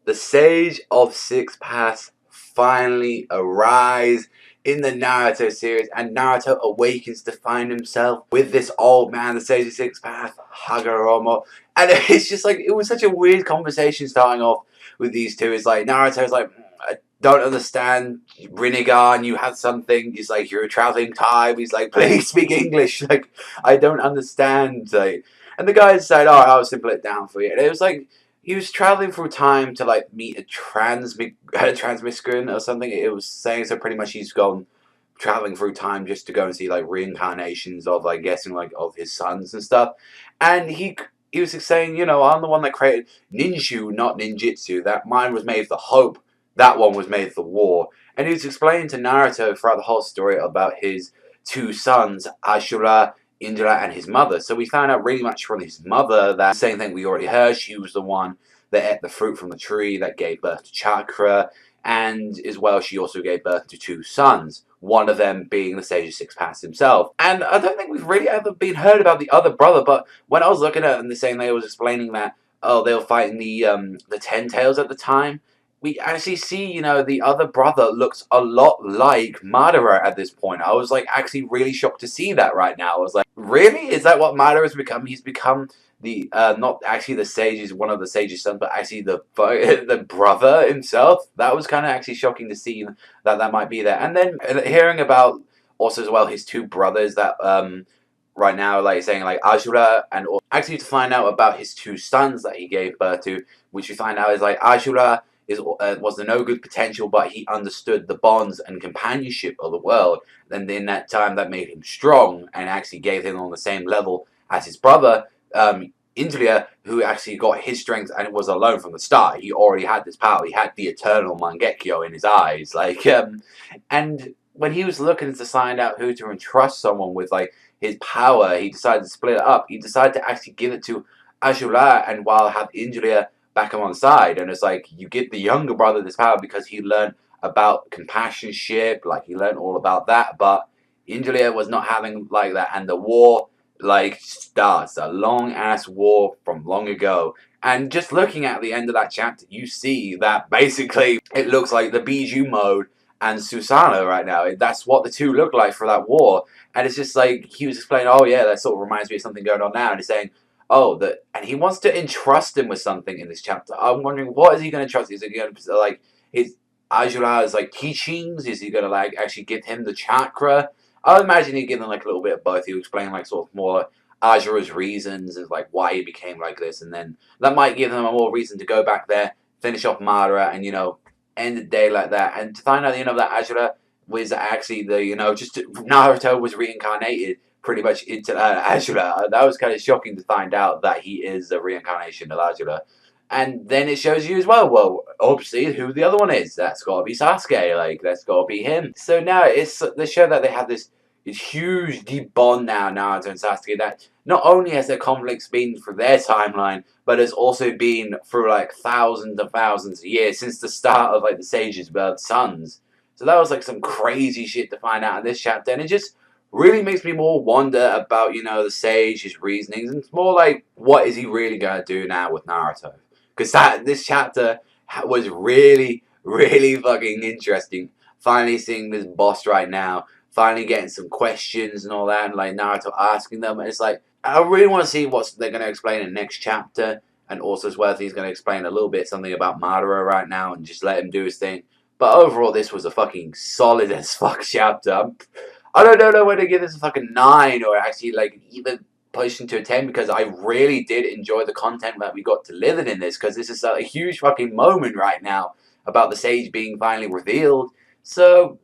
The Sage of Six Paths finally arrives in the Naruto series, and Naruto awakens to find himself with this old man, the Sage of Six Paths, Hagoromo. And it's just like, it was such a weird conversation starting off with these two. It's like, Naruto's like, I don't understand, Rinnegan, you had something. He's like, you're traveling time. He's like, please speak English. Like, I don't understand. Like, and the guy said, oh, I'll simple it down for you. And it was like, he was traveling through time to like meet a transmigran or something. It was saying, so pretty much he's gone traveling through time just to go and see like reincarnations of, I guessing, like of his sons and stuff. And he was saying, you know, I'm the one that created ninju, not ninjutsu. That mine was made for hope. That one was made for war. And he was explaining to Naruto throughout the whole story about his two sons, Ashura, Indra, and his mother. So we found out really much from his mother that same thing we already heard. She was the one that ate the fruit from the tree that gave birth to Chakra, and as well she also gave birth to two sons, one of them being the Sage of Six Paths himself. And I don't think we've really ever been heard about the other brother, but when I was looking at it, and the same, they was explaining that, oh, they were fighting the Ten Tails at the time, we actually see, you know, the other brother looks a lot like Madara at this point. I was like actually really shocked to see that right now. I was like, really? Is that what Madara has become? He's become the not actually the sage, is one of the sage's sons, but actually the brother himself. That was kind of actually shocking to see that might be there. And then hearing about also as well his two brothers that right now, like saying like Ashura, and actually to find out about his two sons that he gave birth to, which we find out is like Ashura was the no good potential, but he understood the bonds and companionship of the world. And in that time, that made him strong and actually gave him on the same level as his brother, Indria, who actually got his strength and was alone from the start. He already had this power. He had the eternal Mangekyo in his eyes, like and when he was looking to find out who to entrust someone with, like his power, he decided to split it up. He decided to actually give it to Ashura, and while have Indria back him on side. And it's like, you get the younger brother this power because he learned about companionship, like he learned all about that, but Indria was not having like that, and the war like starts, a long ass war from long ago. And just looking at the end of that chapter, you see that basically it looks like the Biju mode and Susanoo right now. That's what the two look like for that war. And it's just like, he was explaining, oh yeah, that sort of reminds me of something going on now. And he's saying, oh, and he wants to entrust him with something in this chapter. I'm wondering, what is he going to trust? Is he going to, like, his Ashura's, like, teachings? Is he going to, like, actually give him the chakra? I would imagine he'd give them, like, a little bit of both. He would explain, like, sort of more Ashura's reasons of, like, why he became like this. And then that might give them a more reason to go back there, finish off Madara, and, you know, end the day like that. And to find out, you know, that Ashura was actually the, you know, just Naruto was reincarnated pretty much into Ashura. That was kind of shocking to find out that he is a reincarnation of Ashura. And then it shows you as well, obviously, who the other one is. That's got to be Sasuke. Like, that's got to be him. So now they show that they have this huge deep bond now, Naruto and Sasuke, that not only has their conflicts been through their timeline, but has also been through, like, thousands and thousands of years since the start of, like, the Sage's birth sons. So that was, like, some crazy shit to find out in this chapter. And it just really makes me more wonder about, you know, the Sage, his reasonings, and it's more like, what is he really going to do now with Naruto? Because this chapter was really, really fucking interesting. Finally seeing this boss right now, finally getting some questions and all that, and like Naruto asking them, and it's like, I really want to see what they're going to explain in the next chapter, and also as well if he's going to explain a little bit something about Madara right now, and just let him do his thing. But overall, this was a fucking solid as fuck chapter. I don't know whether to give this a fucking 9 or actually like even push into a 10, because I really did enjoy the content that we got delivered in this, because this is a huge fucking moment right now about the Sage being finally revealed. So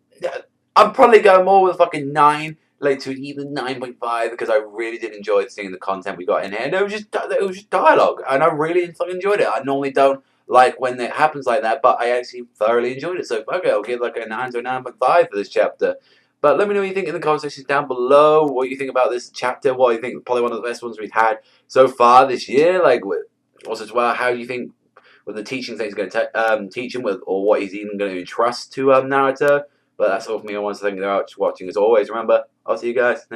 I'm probably going more with a fucking 9, like to an even 9.5, because I really did enjoy seeing the content we got in here. And it was just dialogue, and I really fucking enjoyed it. I normally don't like when it happens like that, but I actually thoroughly enjoyed it. So fuck it, I'll give like a 9 to a 9.5 for this chapter. But let me know what you think in the comment section down below. What you think about this chapter. What you think, probably one of the best ones we've had so far this year. Like, also as well, how do you think with the teachings that he's going to teach him with, or what he's even going to entrust to Naruto. But that's all for me. I want to thank you very much for watching. As always, remember, I'll see you guys next